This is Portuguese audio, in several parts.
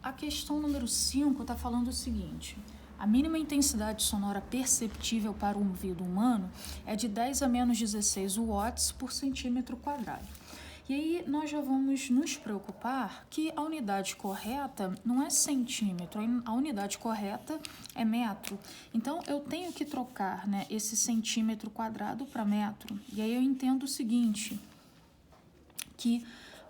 A questão número 5 está falando o seguinte: a mínima intensidade sonora perceptível para o ouvido humano é de 10 a menos 16 watts por centímetro quadrado. E aí nós já vamos nos preocupar que a unidade correta não é centímetro, a unidade correta é metro. Então eu tenho que trocar, né, esse centímetro quadrado para metro. E aí eu entendo o seguinte, que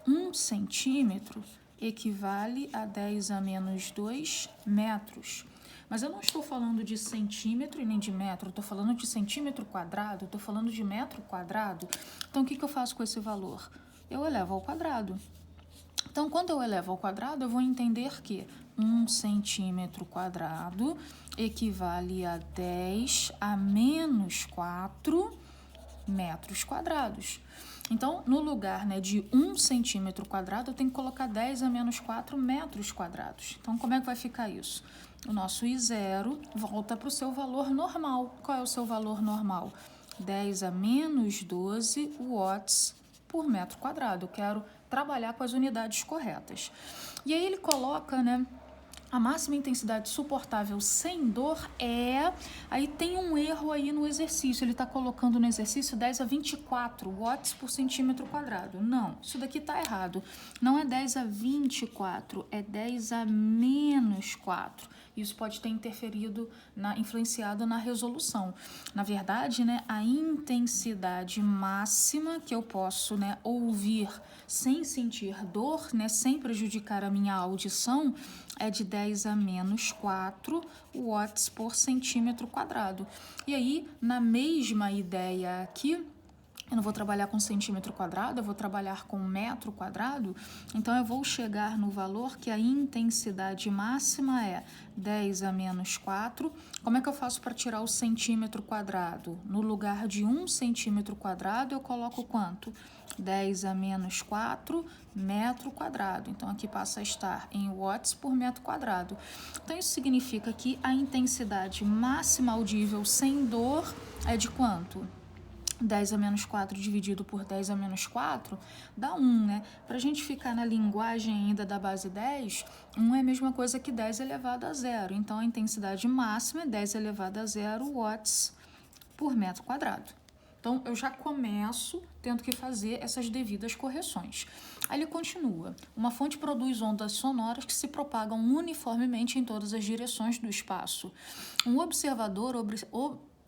1 centímetro equivale a 10 a menos 2 metros. Mas eu não estou falando de centímetro e nem de metro, eu estou falando de centímetro quadrado, eu estou falando de metro quadrado. Então, o que eu faço com esse valor? Eu elevo ao quadrado. Então, quando eu elevo ao quadrado, eu vou entender que 1 centímetro quadrado equivale a 10 a menos 4 metros quadrados. Então, no lugar, né, de 1 centímetro quadrado, eu tenho que colocar 10 a menos 4 metros quadrados. Então, como é que vai ficar isso? O nosso I0 volta para o seu valor normal. Qual é o seu valor normal? 10 a menos 12 watts por metro quadrado. Eu quero trabalhar com as unidades corretas. E aí ele coloca, né, a máxima intensidade suportável sem dor é... Aí tem um erro aí no exercício. Ele está colocando no exercício 10 a 24 watts por centímetro quadrado. Não, isso daqui está errado. Não é 10 a 24, é 10 a menos 4. Isso pode ter influenciado na resolução. Na verdade, né, a intensidade máxima que eu posso, né, ouvir sem sentir dor, né, sem prejudicar a minha audição, é de 10 a menos 4 watts por centímetro quadrado. E aí, na mesma ideia aqui, eu não vou trabalhar com centímetro quadrado, eu vou trabalhar com metro quadrado, então eu vou chegar no valor que a intensidade máxima é 10 a menos 4. Como é que eu faço para tirar o centímetro quadrado? No lugar de 1 centímetro quadrado, eu coloco quanto? 10 a menos 4 metro quadrado. Então, aqui passa a estar em watts por metro quadrado. Então, isso significa que a intensidade máxima audível sem dor é de quanto? 10 a menos 4 dividido por 10 a menos 4 dá 1, né? Para a gente ficar na linguagem ainda da base 10, 1 é a mesma coisa que 10 elevado a 0. Então, a intensidade máxima é 10 elevado a 0 watts por metro quadrado. Então, eu já começo tendo que fazer essas devidas correções. Aí ele continua. Uma fonte produz ondas sonoras que se propagam uniformemente em todas as direções do espaço. Um observador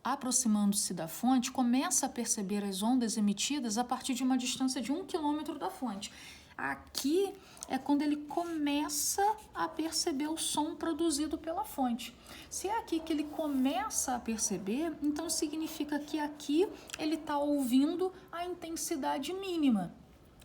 aproximando-se da fonte, começa a perceber as ondas emitidas a partir de uma distância de 1 quilômetro da fonte. Aqui é quando ele começa a perceber o som produzido pela fonte. Se é aqui que ele começa a perceber, então significa que aqui ele está ouvindo a intensidade mínima.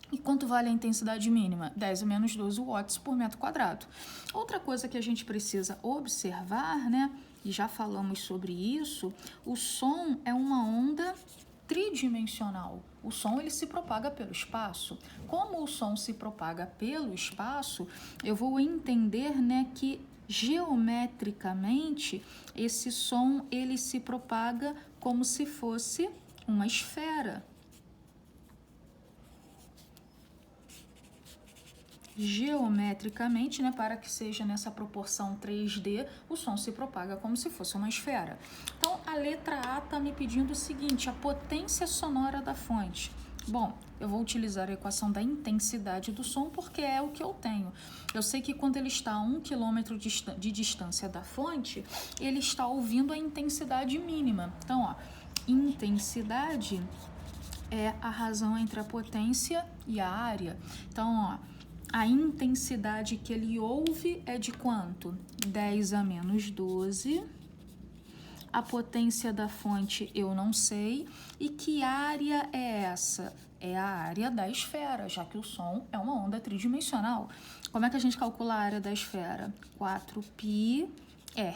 E quanto vale a intensidade mínima? 10 a menos 12 watts por metro quadrado. Outra coisa que a gente precisa observar, né? E já falamos sobre isso, o som é uma onda tridimensional. O som ele se propaga pelo espaço. Como o som se propaga pelo espaço, eu vou entender, né, que geometricamente esse som ele se propaga como se fosse uma esfera. Geometricamente, né, para que seja nessa proporção 3D, o som se propaga como se fosse uma esfera. Então, a letra A está me pedindo o seguinte, a potência sonora da fonte. Bom, eu vou utilizar a equação da intensidade do som porque é o que eu tenho. Eu sei que quando ele está a 1 km de distância da fonte, ele está ouvindo a intensidade mínima. Então, ó, intensidade é a razão entre a potência e a área. Então, ó, a intensidade que ele ouve é de quanto? 10 a menos 12. A potência da fonte eu não sei. E que área é essa? É a área da esfera, já que o som é uma onda tridimensional. Como é que a gente calcula a área da esfera? 4πr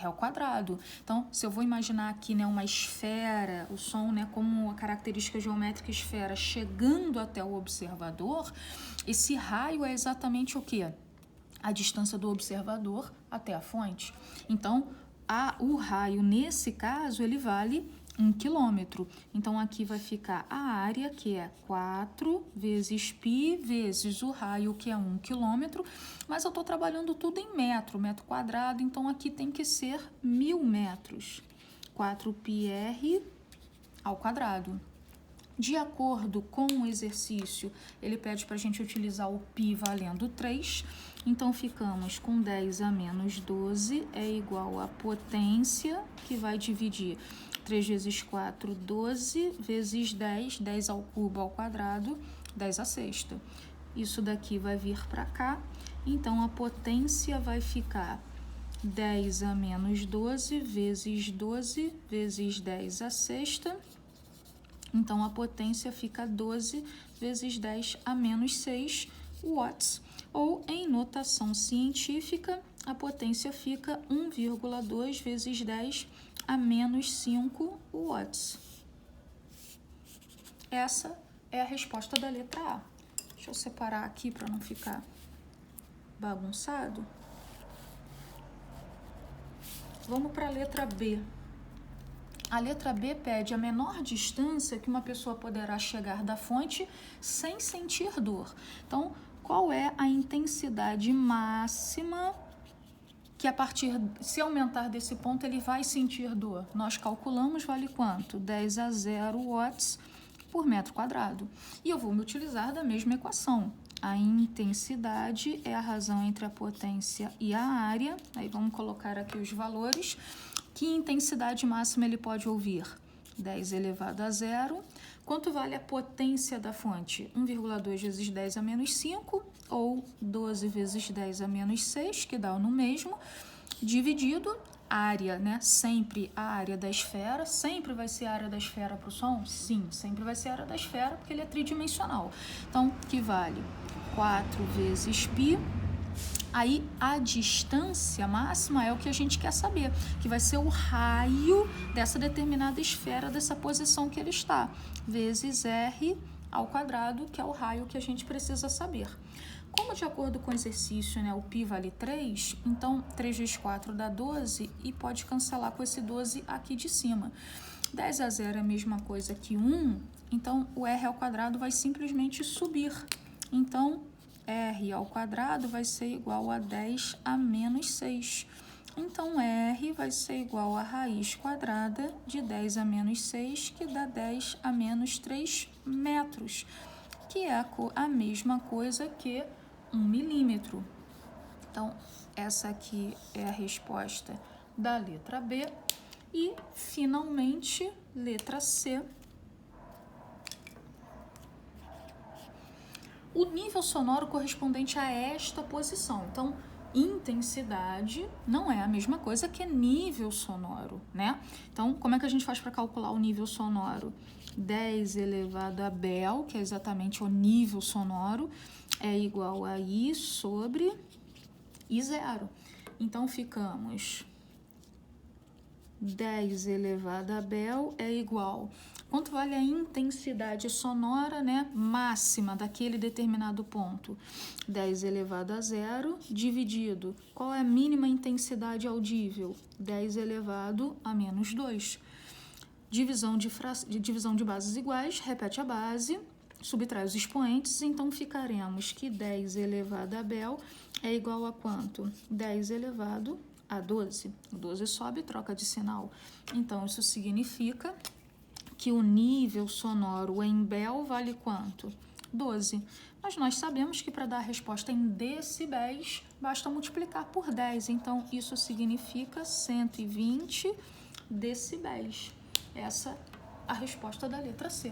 ao quadrado. Então, se eu vou imaginar aqui, né, uma esfera, o som, né, como a característica geométrica esfera chegando até o observador, esse raio é exatamente o quê? A distância do observador até a fonte. Então, o raio, nesse caso, ele vale 1 quilômetro. Então, aqui vai ficar a área, que é 4 vezes π vezes o raio, que é 1 quilômetro, mas eu estou trabalhando tudo em metro quadrado, então aqui tem que ser 1.000 metros. 4πr ao quadrado. De acordo com o exercício, ele pede para a gente utilizar o π valendo 3, então ficamos com 10 a menos 12 é igual a potência, que vai dividir 3 vezes 4, 12, vezes 10, 10 ao cubo ao quadrado, 10 à sexta. Isso daqui vai vir para cá, então a potência vai ficar 10 a menos 12 vezes 12 vezes 10 à sexta. Então, a potência fica 12 vezes 10 a menos 6 watts. Ou, em notação científica, a potência fica 1,2 vezes 10 a menos 5 watts. Essa é a resposta da letra A. Deixa eu separar aqui para não ficar bagunçado. Vamos para a letra B. A letra B pede a menor distância que uma pessoa poderá chegar da fonte sem sentir dor. Então, qual é a intensidade máxima que se aumentar desse ponto, ele vai sentir dor? Nós calculamos, vale quanto? 10 a 0 watts por metro quadrado. E eu vou me utilizar da mesma equação. A intensidade é a razão entre a potência e a área. Aí vamos colocar aqui os valores. Que intensidade máxima ele pode ouvir? 10 elevado a 0. Quanto vale a potência da fonte? 1,2 vezes 10 a menos 5, ou 12 vezes 10 a menos 6, que dá no mesmo, dividido área, né? Sempre a área da esfera. Sempre vai ser a área da esfera para o som? Sim, sempre vai ser a área da esfera, porque ele é tridimensional. Então, que vale 4 vezes π. Aí, a distância máxima é o que a gente quer saber, que vai ser o raio dessa determinada esfera, dessa posição que ele está, vezes r ao quadrado, que é o raio que a gente precisa saber. Como, de acordo com o exercício, né, o π vale 3, então 3 vezes 4 dá 12 e pode cancelar com esse 12 aqui de cima. 10 a 0 é a mesma coisa que 1, então o r ao quadrado vai simplesmente subir. Então, r ao quadrado vai ser igual a 10 a menos 6. Então, r vai ser igual a raiz quadrada de 10 a menos 6, que dá 10 a menos 3 metros, que é a mesma coisa que 1 milímetro. Então, essa aqui é a resposta da letra B. E, finalmente, letra C. O nível sonoro correspondente a esta posição. Então, intensidade não é a mesma coisa que nível sonoro, né? Então, como é que a gente faz para calcular o nível sonoro? 10 elevado a Bel, que é exatamente o nível sonoro, é igual a I sobre I0. Então, ficamos 10 elevado a Bel é igual... Quanto vale a intensidade sonora, né, máxima daquele determinado ponto? 10 elevado a 0, dividido. Qual é a mínima intensidade audível? 10 elevado a menos 2. Divisão de bases iguais, repete a base, subtrai os expoentes, então ficaremos que 10 elevado a Bel é igual a quanto? 10 elevado a 12. O 12 sobe, troca de sinal. Então, isso significa que o nível sonoro em Bel vale quanto? 12. Mas nós sabemos que para dar a resposta em decibéis, basta multiplicar por 10. Então, isso significa 120 decibéis. Essa é a resposta da letra C.